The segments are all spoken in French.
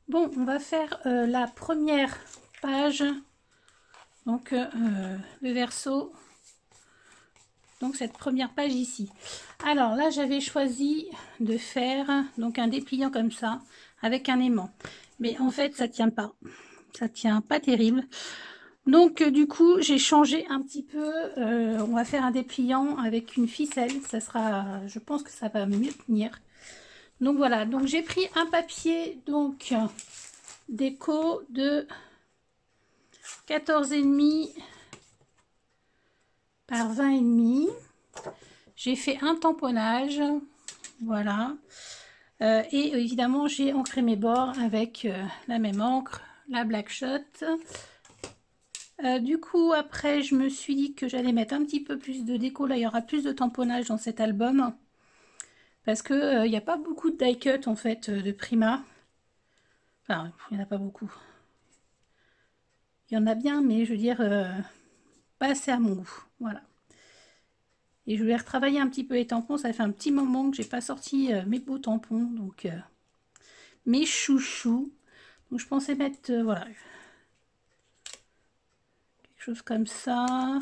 Bon, on va faire la première page, donc le verso, donc cette première page ici. Alors là, j'avais choisi de faire donc un dépliant comme ça, avec un aimant. Mais en fait, ça tient pas terrible. Donc du coup, j'ai changé un petit peu. On va faire un dépliant avec une ficelle. Ça sera, je pense que ça va mieux tenir. Donc voilà. Donc j'ai pris un papier donc déco de 14,5 par 20,5. J'ai fait un tamponnage. Voilà. Et évidemment, j'ai encré mes bords avec la même encre, la Black Shot. Du coup, après, je me suis dit que j'allais mettre un petit peu plus de déco. Là, il y aura plus de tamponnage dans cet album. Parce que il n'y a pas beaucoup de die cut, en fait, de Prima. Enfin, il n'y en a pas beaucoup. Il y en a bien, mais je veux dire, pas assez à mon goût. Voilà. Et je voulais retravailler un petit peu les tampons. Ça fait un petit moment que j'ai pas sorti mes beaux tampons. Donc, mes chouchous. Donc, je pensais mettre, voilà, quelque chose comme ça.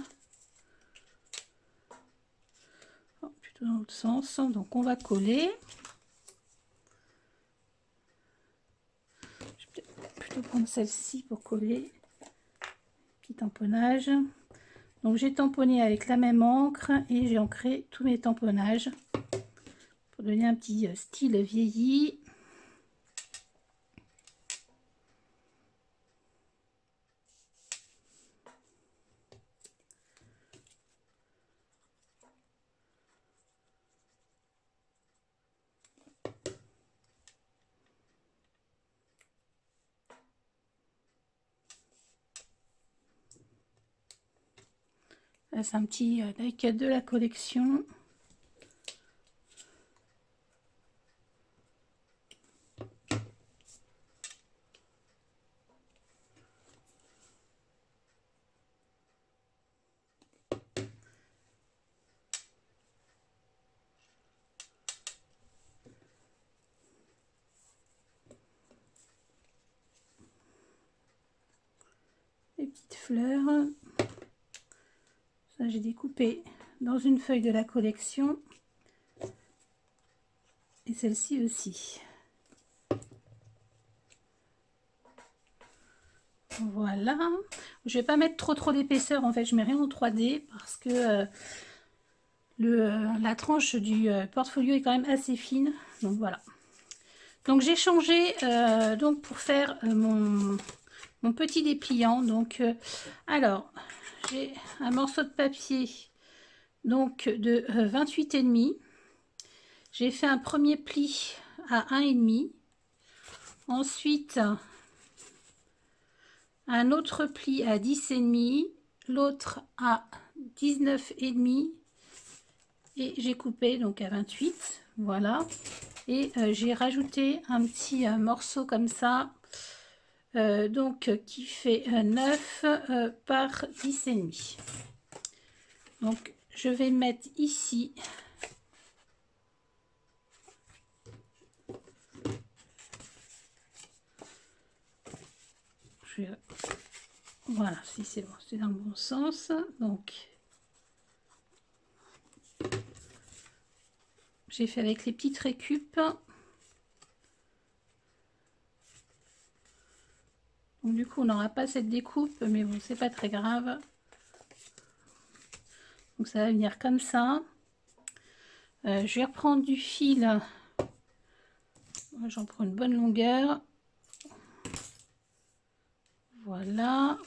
Plutôt dans l'autre sens. Donc on va coller. Je vais plutôt prendre celle-ci pour coller. Petit tamponnage. Donc j'ai tamponné avec la même encre et j'ai ancré tous mes tamponnages pour donner un petit style vieilli. C'est un petit die cut de la collection. Les petites fleurs. Ça, j'ai découpé dans une feuille de la collection. Et celle-ci aussi. Voilà. Je vais pas mettre trop d'épaisseur. En fait, je mets rien en 3D parce que la tranche du portfolio est quand même assez fine. Donc voilà. Donc j'ai changé donc pour faire mon petit dépliant. Donc alors j'ai un morceau de papier donc de 28,5. J'ai fait un premier pli à 1,5. Ensuite un autre pli à 10,5, l'autre à 19,5 et j'ai coupé donc à 28. Voilà. Et j'ai rajouté un petit morceau comme ça, donc qui fait 9 par 10,5. Donc je vais mettre ici voilà, si c'est bon, c'est dans le bon sens. Donc j'ai fait avec les petites récup. Donc du coup on n'aura pas cette découpe, mais bon, c'est pas très grave. Donc ça va venir comme ça. Je vais reprendre du fil. J'en prends une bonne longueur. Voilà.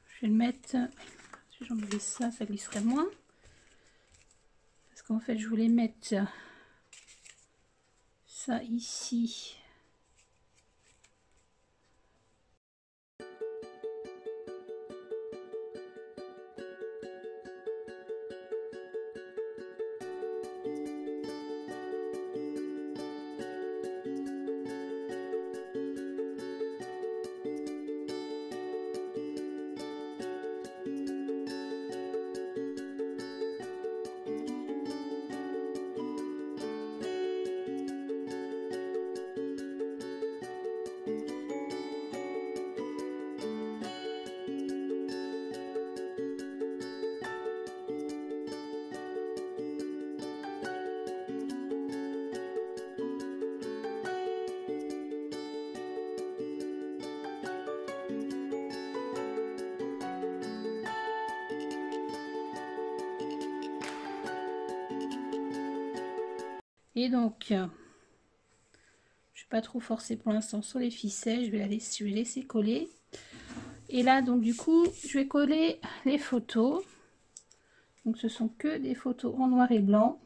Je vais le mettre. Si j'enlevais ça, ça glisserait moins. Parce qu'en fait, je voulais mettre ça ici. Et donc, je ne vais pas trop forcer pour l'instant sur les ficelles, je vais laisser coller. Et là, donc du coup, je vais coller les photos. Donc ce sont que des photos en noir et blanc.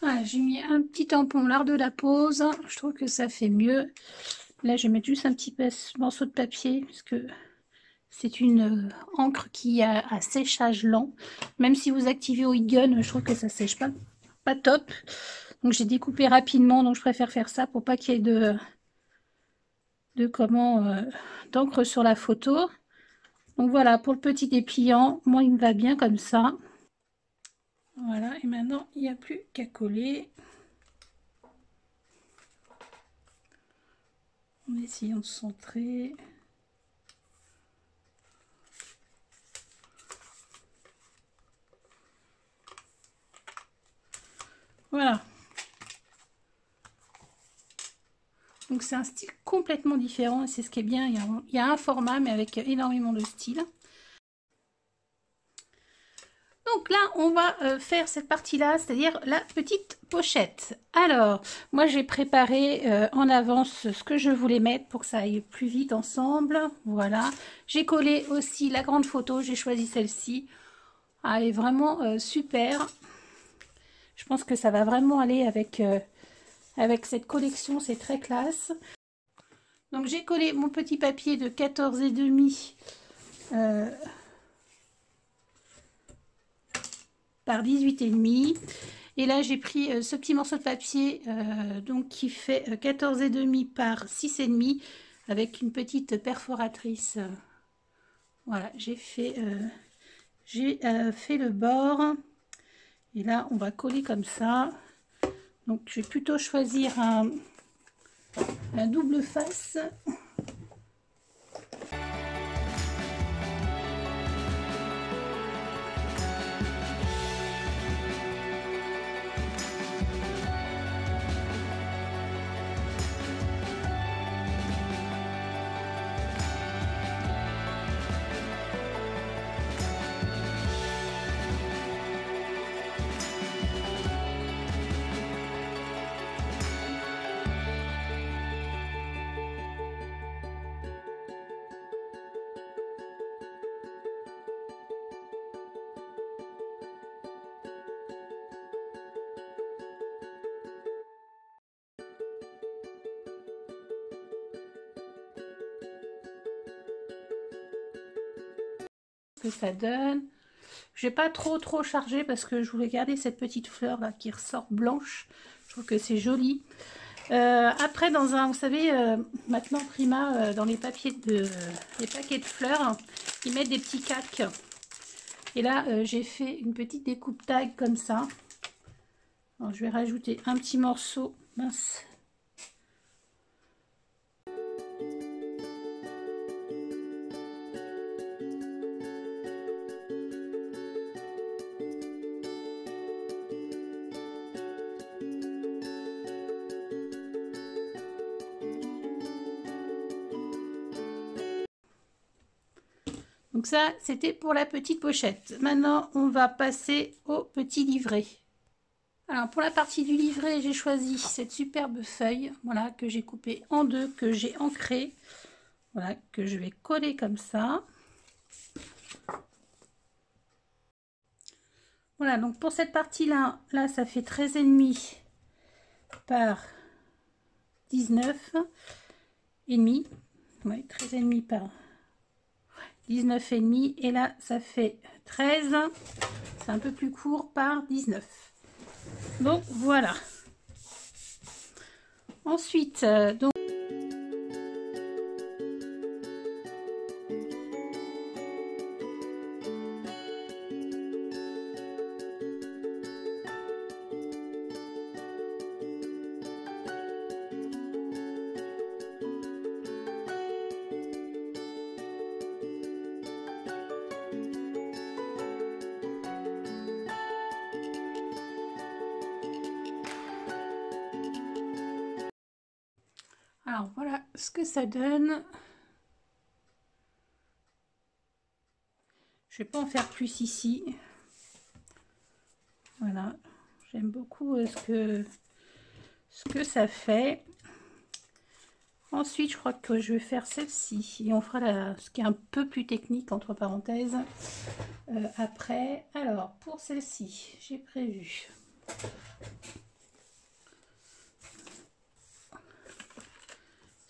Voilà, j'ai mis un petit tampon lors de la pose. Je trouve que ça fait mieux. Là, je vais mettre juste un petit morceau de papier parce que c'est une encre qui a un séchage lent. Même si vous activez au Gun, je trouve que ça sèche pas top. Donc j'ai découpé rapidement, donc je préfère faire ça pour pas qu'il y ait d'encre sur la photo. Donc voilà, pour le petit dépliant, moi il me va bien comme ça. Voilà, et maintenant il n'y a plus qu'à coller. En essayant de centrer. Voilà. Donc c'est un style complètement différent et c'est ce qui est bien. Il y a un format mais avec énormément de style. Donc là, on va faire cette partie-là, c'est-à-dire la petite pochette. Alors, moi j'ai préparé en avance ce que je voulais mettre pour que ça aille plus vite ensemble. Voilà. J'ai collé aussi la grande photo, j'ai choisi celle-ci. Ah, elle est vraiment super. Je pense que ça va vraiment aller avec cette collection, c'est très classe. Donc j'ai collé mon petit papier de 14,5 par 18,5. Et là j'ai pris ce petit morceau de papier donc qui fait 14,5 par 6,5 avec une petite perforatrice. Voilà, j'ai fait le bord. Et là on va coller comme ça. Donc je vais plutôt choisir un double face. Que ça donne. Je vais pas trop charger parce que je voulais garder cette petite fleur là qui ressort blanche. Je trouve que c'est joli. Après dans un, vous savez maintenant Prima dans les paquets de fleurs, ils mettent des petits cacs. Et là j'ai fait une petite découpe tag comme ça. Alors, je vais rajouter un petit morceau mince. Donc ça, c'était pour la petite pochette. Maintenant, on va passer au petit livret. Alors, pour la partie du livret, j'ai choisi cette superbe feuille, voilà, que j'ai coupée en deux, que j'ai ancrée, voilà, que je vais coller comme ça. Voilà, donc pour cette partie-là, là, ça fait 13,5 par 19,5. Ouais, 13,5 par 19,5. Et là, ça fait 13. C'est un peu plus court par 19. Donc, voilà. Ensuite, donc... Alors, voilà ce que ça donne. Je vais pas en faire plus ici. Voilà, j'aime beaucoup ce que ça fait. Ensuite, je crois que je vais faire celle-ci et on fera ce qui est un peu plus technique entre parenthèses après. Alors, pour celle-ci, j'ai prévu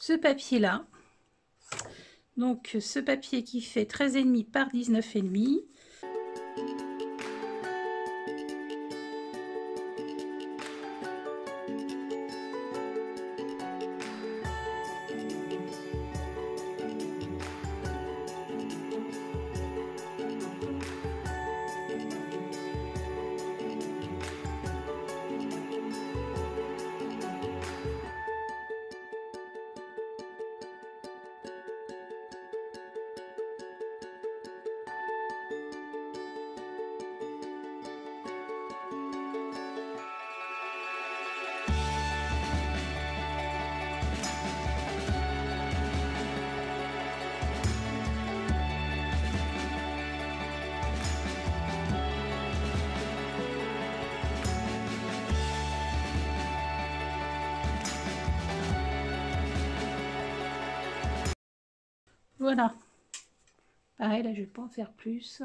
ce papier-là. Donc, ce papier qui fait 13,5 par 19,5. Voilà. Pareil, là, je vais pas en faire plus.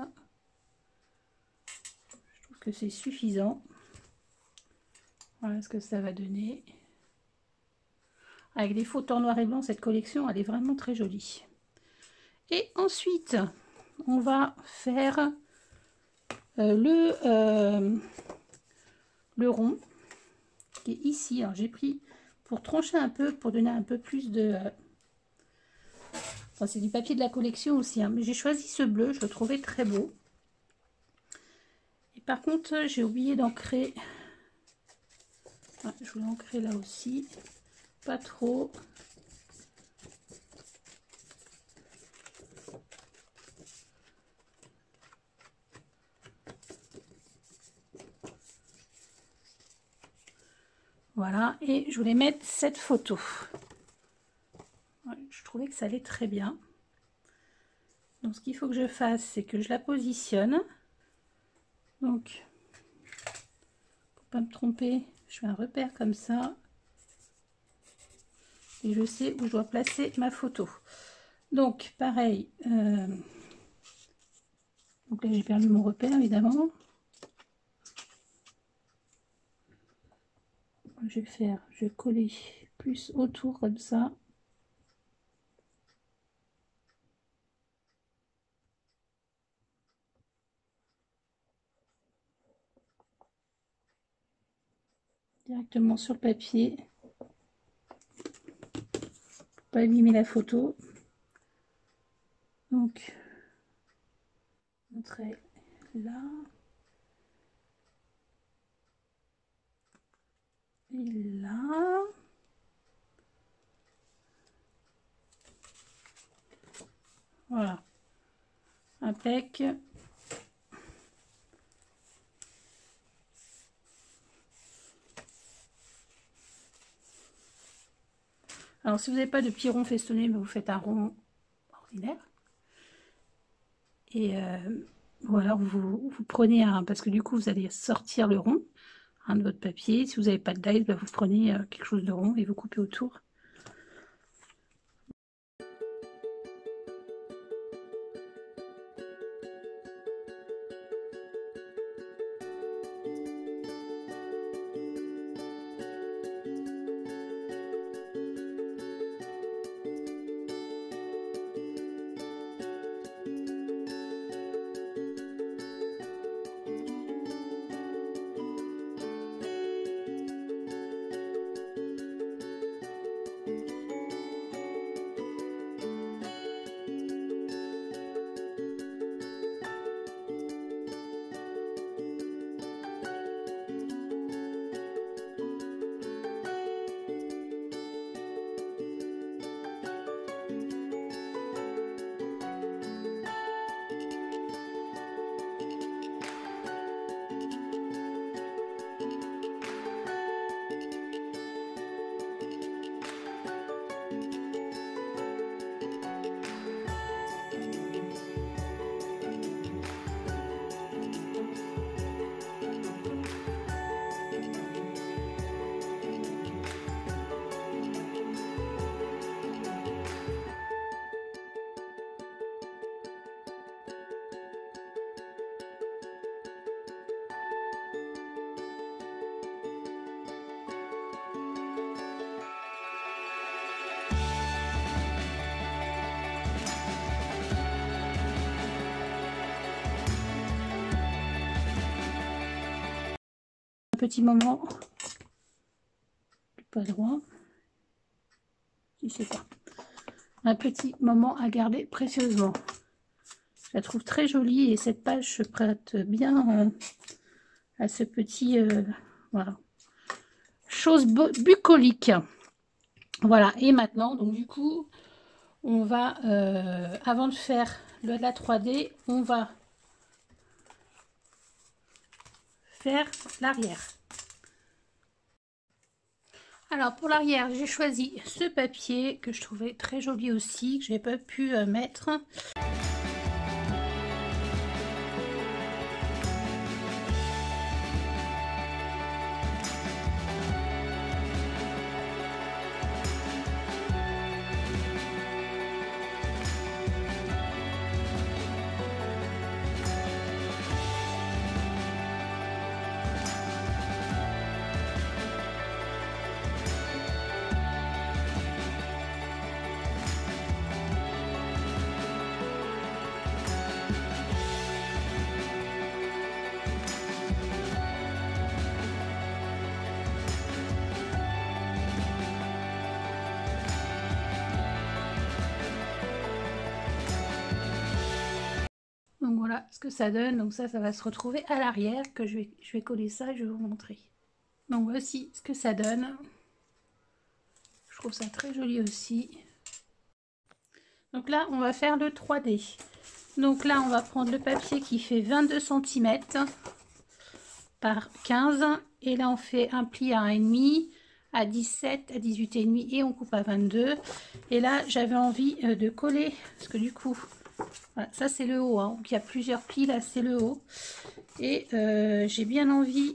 Je trouve que c'est suffisant. Voilà ce que ça va donner. Avec des photos en noir et blanc, cette collection, elle est vraiment très jolie. Et ensuite, on va faire le rond qui est ici. Alors, j'ai pris pour trancher un peu, pour donner un peu plus de... Enfin, c'est du papier de la collection aussi, hein, mais j'ai choisi ce bleu, je le trouvais très beau. Et par contre, j'ai oublié d'ancrer. Je voulais ancrer là aussi, pas trop. Voilà, et je voulais mettre cette photo. Ouais, je trouvais que ça allait très bien. Donc ce qu'il faut que je fasse, c'est que je la positionne. Donc, pour pas me tromper, je fais un repère comme ça. Et je sais où je dois placer ma photo. Donc, pareil. Donc là, j'ai perdu mon repère, évidemment. Je vais coller plus autour comme ça. Directement sur le papier. Pour pas abîmer la photo. Donc, montrer là. Et là. Voilà. Impec. Alors, si vous n'avez pas de petits ronds festonnés, vous faites un rond ordinaire. Et ou alors vous prenez un, parce que du coup vous allez sortir le rond de votre papier. Si vous n'avez pas de dies, bah, vous prenez quelque chose de rond et vous coupez autour. Petit moment, pas droit, je sais pas, un petit moment à garder précieusement. Je la trouve très jolie et cette page se prête bien à ce petit voilà, chose bucolique. Voilà, et maintenant donc du coup on va avant de faire la 3D, on va faire l'arrière. Alors pour l'arrière, j'ai choisi ce papier que je trouvais très joli aussi, que j'ai pas pu mettre. Donc voilà ce que ça donne. Donc ça va se retrouver à l'arrière, que je vais coller ça et je vais vous montrer. Donc voici ce que ça donne. Je trouve ça très joli aussi. Donc là, on va faire le 3D. Donc là, on va prendre le papier qui fait 22 cm par 15. Et là, on fait un pli à 1,5, à 17, à 18,5 et on coupe à 22. Et là, j'avais envie de coller, parce que du coup... Voilà, ça c'est le haut, hein. Donc il y a plusieurs plis, là c'est le haut. Et j'ai bien envie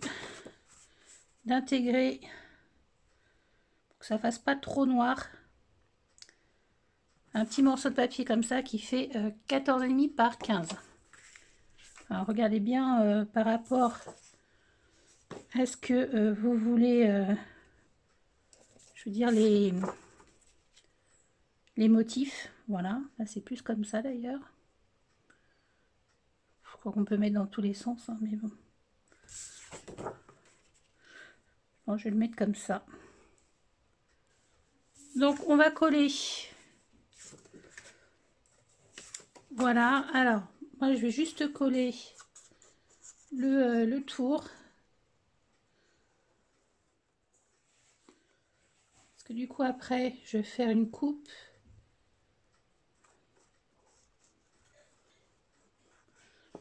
d'intégrer, pour que ça fasse pas trop noir, un petit morceau de papier comme ça qui fait 14,5 par 15. Alors regardez bien par rapport à ce que vous voulez, je veux dire les motifs. Voilà, là c'est plus comme ça d'ailleurs. Je crois qu'on peut mettre dans tous les sens, hein, mais bon. Bon, je vais le mettre comme ça. Donc on va coller. Voilà, alors moi je vais juste coller le tour. Parce que du coup après je vais faire une coupe.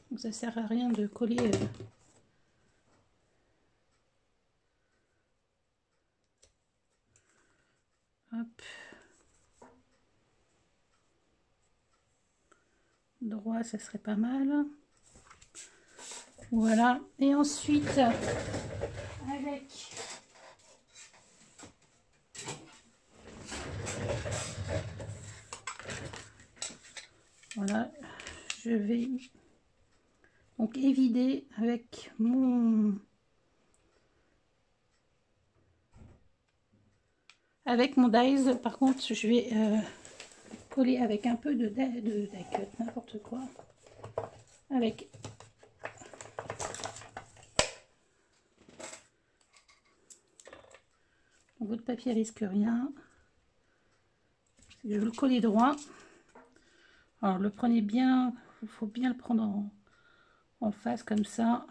Donc ça sert à rien de coller hop. droit, ça serait pas mal. Voilà. Et ensuite, avec voilà, je vais donc évider avec mon dies. Par contre, je vais coller avec un peu de die cut, n'importe quoi, avec votre papier risque rien. Je veux le coller droit. Alors le prenez bien, il faut bien le prendre en face comme ça.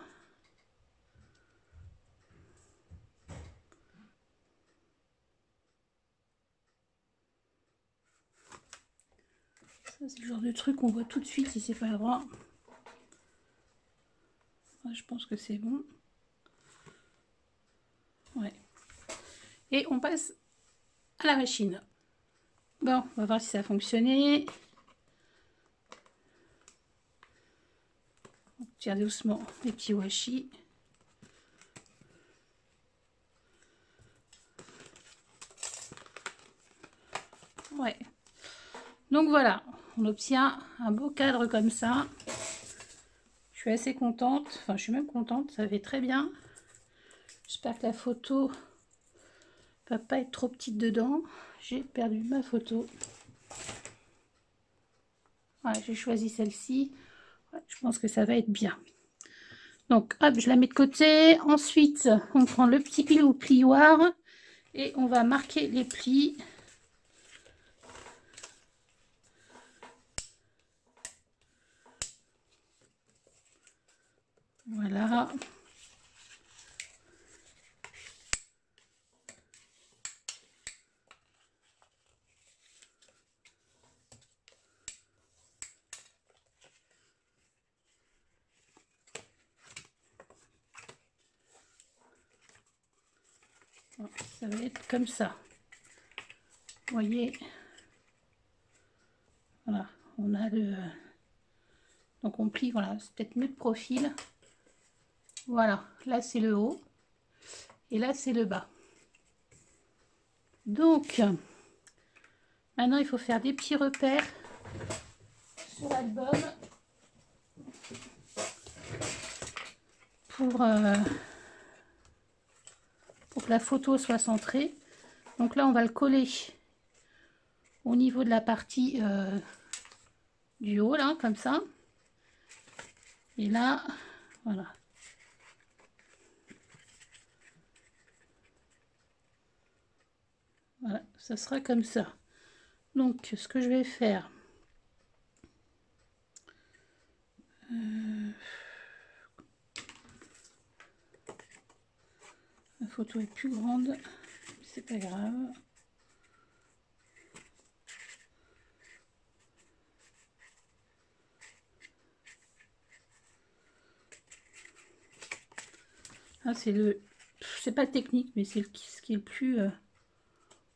Ça c'est le genre de truc qu'on voit tout de suite si c'est pas droit. Ouais, je pense que c'est bon. Ouais. Et on passe à la machine. Bon, on va voir si ça a fonctionné. On tire doucement les petits washi. Ouais. Donc voilà, on obtient un beau cadre comme ça. Je suis assez contente. Enfin, je suis même contente. Ça fait très bien. J'espère que la photo va pas être trop petite dedans. J'ai perdu ma photo. Ouais, j'ai choisi celle-ci. Ouais, je pense que ça va être bien. Donc, hop, je la mets de côté. Ensuite, on prend le petit plioir et on va marquer les plis. Voilà. Bon, ça va être comme ça. Vous voyez, voilà, on a le... Donc on plie, voilà, c'est peut-être mieux de profil. Voilà, là c'est le haut et là c'est le bas. Donc, maintenant il faut faire des petits repères sur l'album pour que la photo soit centrée. Donc là on va le coller au niveau de la partie du haut, là, comme ça. Et là, voilà. Voilà, ça sera comme ça. Donc, ce que je vais faire, la photo est plus grande, c'est pas grave. Ah, c'est pas technique, mais c'est ce qui est le plus,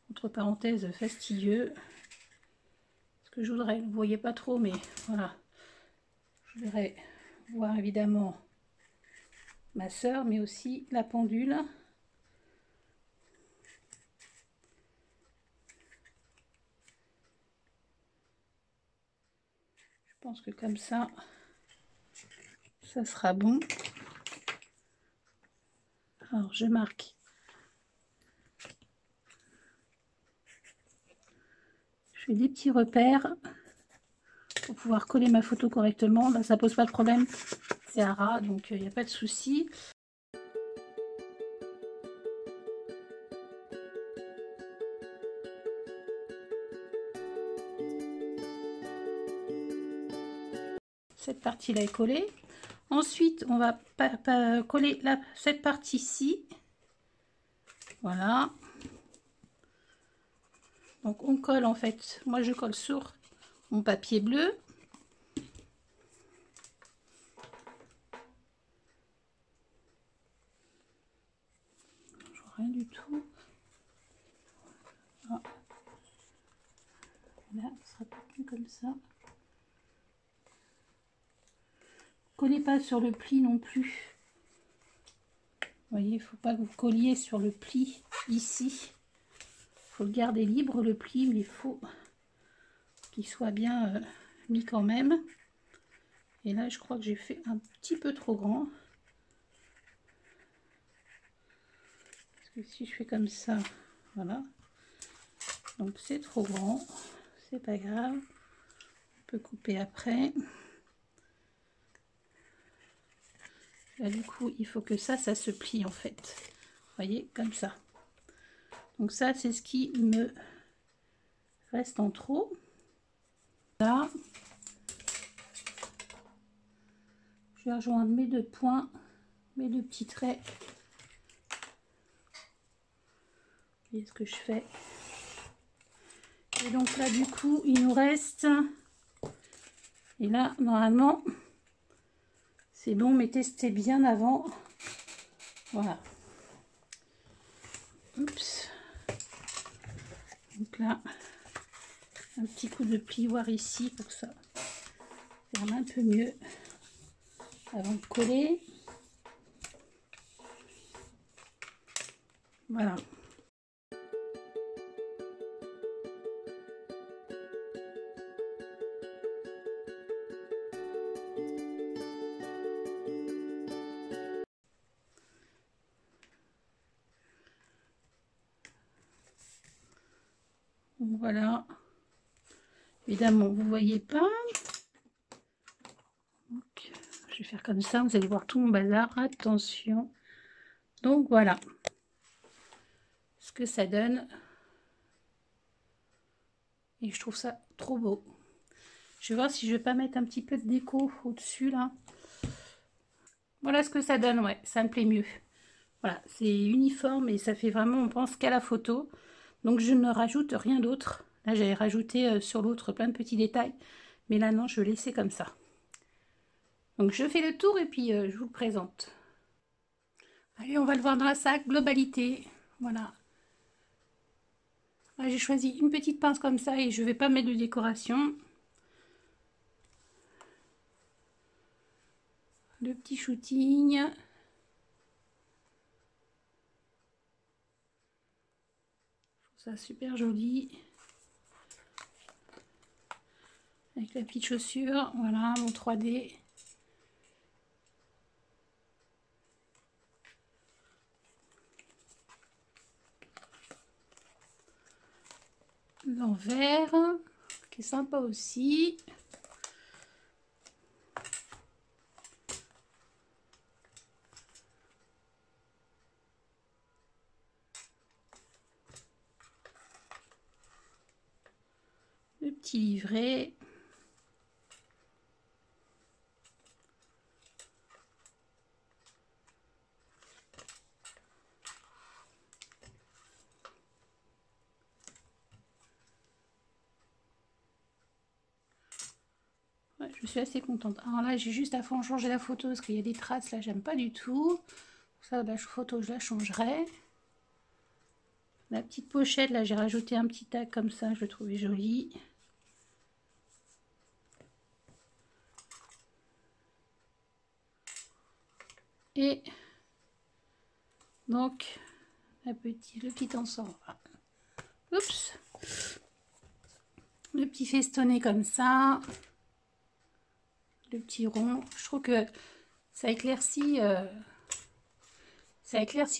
entre parenthèses, fastidieux. Ce que je voudrais, vous voyez pas trop, mais voilà. Je voudrais voir évidemment ma sœur, mais aussi la pendule. Je pense que comme ça sera bon. Alors je marque. Je fais des petits repères pour pouvoir coller ma photo correctement. Là, ça pose pas de problème. C'est un ras, donc il n'y a pas de souci. Cette partie-là est collée. Ensuite, on va coller cette partie-ci. Voilà. Donc, on colle en fait. Moi, je colle sur mon papier bleu. Rien du tout. Ah. Là, ce sera plus comme ça. collez pas sur le pli non plus. Vous voyez, il faut pas que vous colliez sur le pli ici. Il faut le garder libre le pli, mais il faut qu'il soit bien mis quand même. Et là, je crois que j'ai fait un petit peu trop grand. Parce que si je fais comme ça, voilà. Donc c'est trop grand, c'est pas grave. On peut couper après. Là, du coup, il faut que ça se plie en fait. Vous voyez, comme ça. Donc ça, c'est ce qui me reste en trop. Là, je vais rejoindre mes deux points, mes deux petits traits. Vous voyez ce que je fais. Et donc là, du coup, il nous reste... Et là, normalement, c'est bon, mais testez bien avant. Voilà. Oups. Donc là, un petit coup de plioir ici pour que ça ferme un peu mieux avant de coller. Voilà. Voilà. Évidemment, vous voyez pas. Donc, je vais faire comme ça. Vous allez voir tout mon bazar. Attention. Donc voilà ce que ça donne. Et je trouve ça trop beau. Je vais voir si je vais pas mettre un petit peu de déco au-dessus là. Voilà ce que ça donne. Ouais, ça me plaît mieux. Voilà, c'est uniforme et ça fait vraiment, on pense qu'à la photo. Donc je ne rajoute rien d'autre. Là j'avais rajouté sur l'autre plein de petits détails. Mais là non, je vais laisser comme ça. Donc je fais le tour et puis je vous le présente. Allez, on va le voir dans sa globalité. Voilà. J'ai choisi une petite pince comme ça et je ne vais pas mettre de décoration. Le petit shooting. Je trouve ça super joli. Avec la petite chaussure. Voilà, mon 3D. L'envers, qui est sympa aussi. Le petit livret. Ouais, je suis assez contente. Alors là, j'ai juste à faire changer la photo parce qu'il y a des traces là, j'aime pas du tout. Ça, la photo, je la changerai. La petite pochette, là, j'ai rajouté un petit tag comme ça, je le trouvais joli. Et donc, le petit ensemble. Oups. Le petit festonné comme ça. Le petit rond. Je trouve que ça éclaircit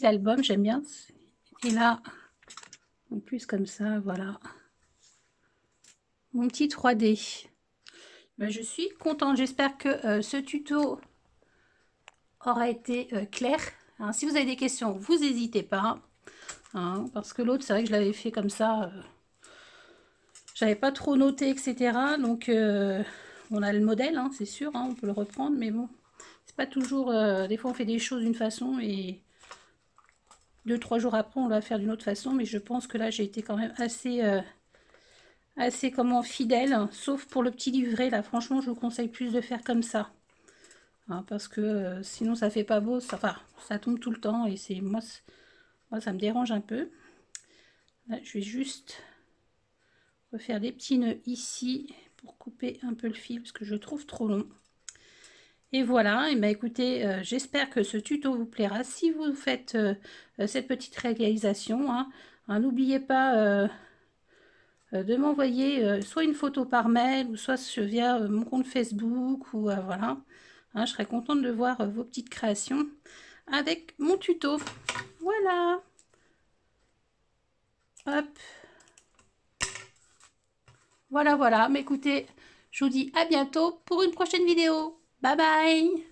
l'album, j'aime bien. Et là, en plus comme ça, voilà. Mon petit 3D. Ben, je suis contente. J'espère que ce tuto aura été clair. Hein, si vous avez des questions, vous n'hésitez pas. Hein, parce que l'autre, c'est vrai que je l'avais fait comme ça. J'avais pas trop noté, etc. Donc, on a le modèle, hein, c'est sûr. Hein, on peut le reprendre. Mais bon, c'est pas toujours... des fois, on fait des choses d'une façon et 2-3 jours après, on va faire d'une autre façon. Mais je pense que là, j'ai été quand même assez comment fidèle. Sauf pour le petit livret. Là, franchement, je vous conseille plus de faire comme ça. Hein, parce que sinon ça fait pas beau, ça tombe tout le temps et c'est moi ça me dérange un peu. Là, je vais juste refaire des petits nœuds ici pour couper un peu le fil parce que je le trouve trop long. Et voilà, et ben écoutez, j'espère que ce tuto vous plaira. Si vous faites cette petite réalisation, hein, n'oubliez pas de m'envoyer soit une photo par mail, ou soit via mon compte Facebook, ou voilà. Hein, je serais contente de voir vos petites créations avec mon tuto. Voilà. Hop. Voilà, voilà. Mais écoutez, je vous dis à bientôt pour une prochaine vidéo. Bye bye.